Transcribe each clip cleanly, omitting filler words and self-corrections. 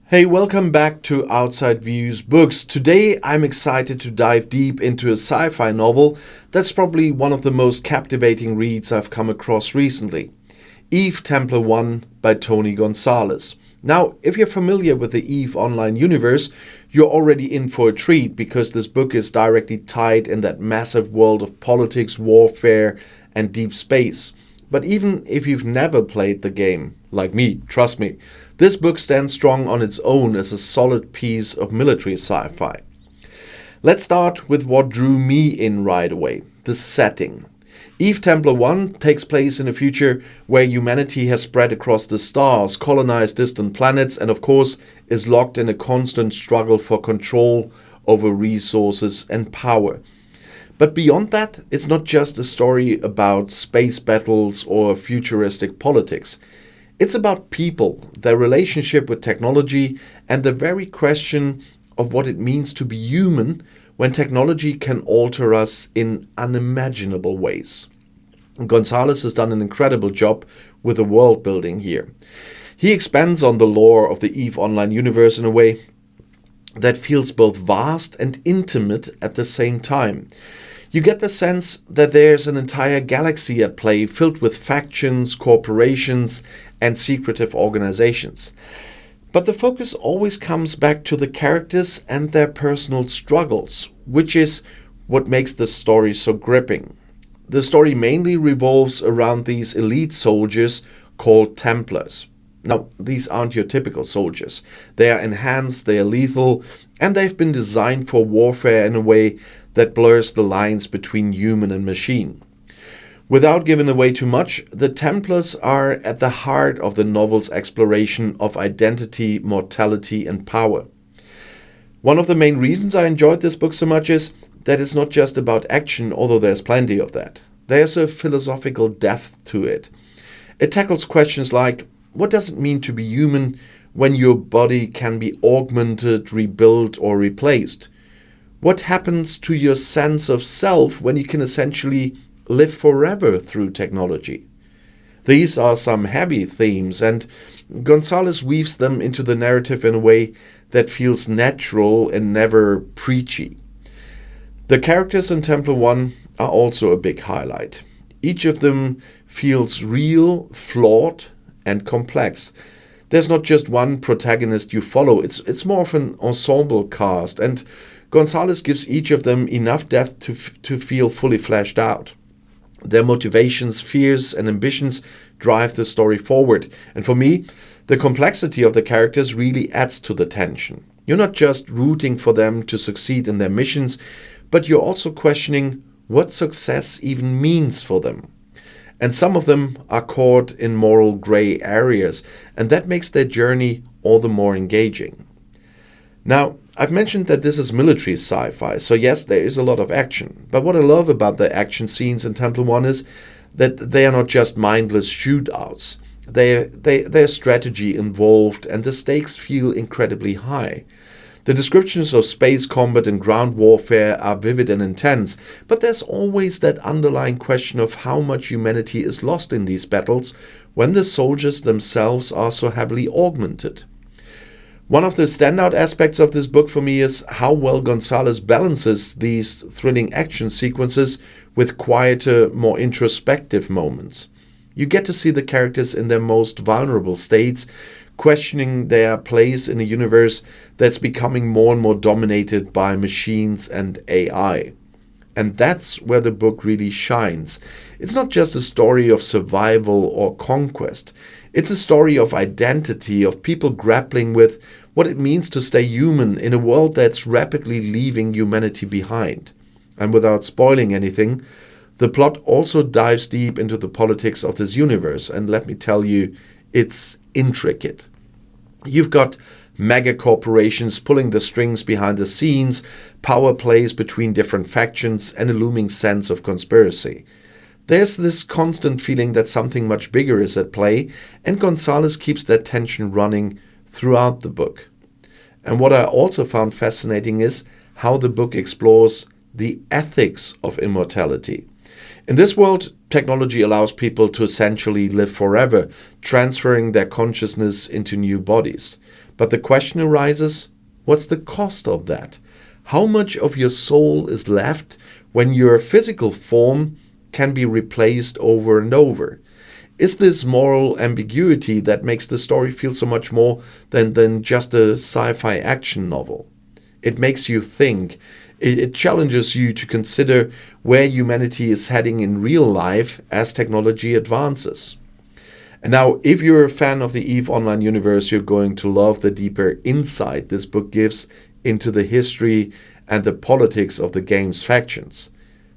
Hey, welcome back to Outside Views Books. Today I'm excited to dive deep into a sci-fi novel that's probably one of the most captivating reads I've come across recently. Eve Templar One by Tony Gonzales. Now, if you're familiar with the Eve online universe, you're already in for a treat because this book is directly tied in that massive world of politics, warfare, and deep space. But even if you've never played the game, like me, trust me, this book stands strong on its own as a solid piece of military sci-fi. Let's start with what drew me in right away, the setting. Eve Templar One takes place in a future where humanity has spread across the stars, colonized distant planets, and of course is locked in a constant struggle for control over resources and power. But beyond that, it's not just a story about space battles or futuristic politics. It's about people, their relationship with technology, and the very question of what it means to be human when technology can alter us in unimaginable ways. Gonzales has done an incredible job with the world building here. He expands on the lore of the Eve Online universe in a way that feels both vast and intimate at the same time. You get the sense that there's an entire galaxy at play filled with factions, corporations, and secretive organizations. But the focus always comes back to the characters and their personal struggles, which is what makes the story so gripping. The story mainly revolves around these elite soldiers called Templars. Now, these aren't your typical soldiers. They are enhanced, they are lethal, and they've been designed for warfare in a way that blurs the lines between human and machine. Without giving away too much, the Templars are at the heart of the novel's exploration of identity, mortality, and power. One of the main reasons I enjoyed this book so much is that it's not just about action, although there's plenty of that. There's a philosophical depth to it. It tackles questions like, what does it mean to be human when your body can be augmented, rebuilt, or replaced? What happens to your sense of self when you can essentially live forever through technology? These are some heavy themes, and Gonzales weaves them into the narrative in a way that feels natural and never preachy. The characters in Templar One are also a big highlight. Each of them feels real, flawed, and complex. There's not just one protagonist you follow, it's more of an ensemble cast, and Gonzales gives each of them enough depth to feel fully fleshed out. Their motivations, fears, and ambitions drive the story forward. And for me, the complexity of the characters really adds to the tension. You're not just rooting for them to succeed in their missions, but you're also questioning what success even means for them. And some of them are caught in moral gray areas, and that makes their journey all the more engaging. Now, I've mentioned that this is military sci-fi, so yes, there is a lot of action. But what I love about the action scenes in Templar One is that they are not just mindless shootouts. There's strategy involved, and the stakes feel incredibly high. The descriptions of space combat and ground warfare are vivid and intense, but there's always that underlying question of how much humanity is lost in these battles when the soldiers themselves are so heavily augmented. One of the standout aspects of this book for me is how well Gonzales balances these thrilling action sequences with quieter, more introspective moments. You get to see the characters in their most vulnerable states, questioning their place in a universe that's becoming more and more dominated by machines and AI. And that's where the book really shines. It's not just a story of survival or conquest. It's a story of identity, of people grappling with what it means to stay human in a world that's rapidly leaving humanity behind. And without spoiling anything, the plot also dives deep into the politics of this universe. And let me tell you, it's intricate. You've got mega corporations pulling the strings behind the scenes, power plays between different factions, and a looming sense of conspiracy. There's this constant feeling that something much bigger is at play, and Gonzales keeps that tension running throughout the book. And what I also found fascinating is how the book explores the ethics of immortality. In this world, technology allows people to essentially live forever, transferring their consciousness into new bodies. But the question arises, what's the cost of that? How much of your soul is left when your physical form can be replaced over and over? Is this moral ambiguity that makes the story feel so much more than just a sci-fi action novel? It makes you think. It challenges you to consider where humanity is heading in real life as technology advances. And now, if you're a fan of the EVE Online universe, you're going to love the deeper insight this book gives into the history and the politics of the game's factions.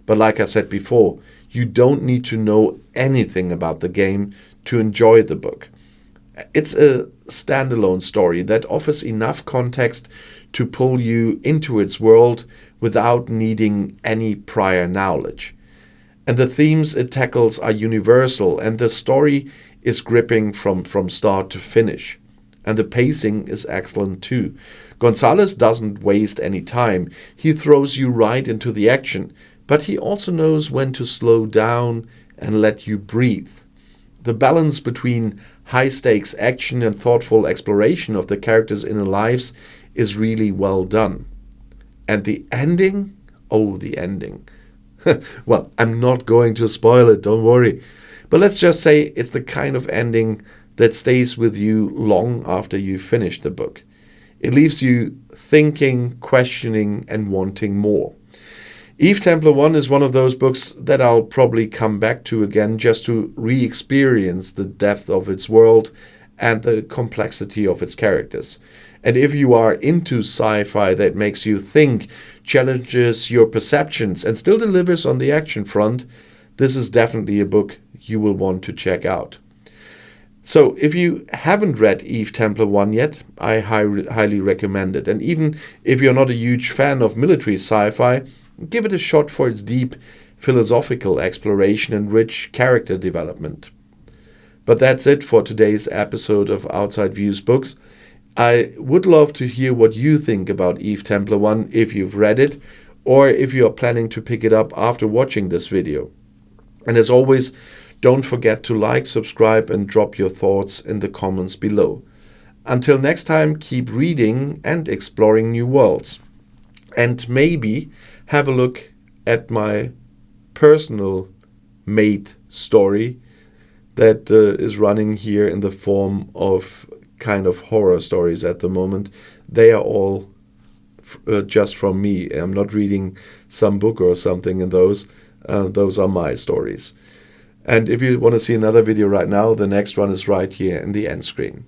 But like I said before, you don't need to know anything about the game to enjoy the book. It's a standalone story that offers enough context to pull you into its world without needing any prior knowledge. And the themes it tackles are universal, and the story is gripping from start to finish. And the pacing is excellent too. Gonzales doesn't waste any time. He throws you right into the action, but he also knows when to slow down and let you breathe. The balance between high-stakes action and thoughtful exploration of the characters' inner lives is really well done. And the ending? Oh, the ending. Well, I'm not going to spoil it, don't worry. But let's just say it's the kind of ending that stays with you long after you finish the book. It leaves you thinking, questioning, and wanting more. EVE Templar One is one of those books that I'll probably come back to again just to re-experience the depth of its world and the complexity of its characters. And if you are into sci-fi that makes you think, challenges your perceptions, and still delivers on the action front, this is definitely a book you will want to check out. So if you haven't read EVE Templar One yet, I highly recommend it. And even if you're not a huge fan of military sci-fi, give it a shot for its deep philosophical exploration and rich character development. But that's it for today's episode of Outside Views Books. I would love to hear what you think about EVE Templar One if you've read it, or if you are planning to pick it up after watching this video. And as always, don't forget to like, subscribe, and drop your thoughts in the comments below. Until next time, keep reading and exploring new worlds. And maybe have a look at my personal made story that is running here in the form of kind of horror stories at the moment. They are all just from me. I'm not reading some book or something in those. Those are my stories. And if you want to see another video right now, the next one is right here in the end screen.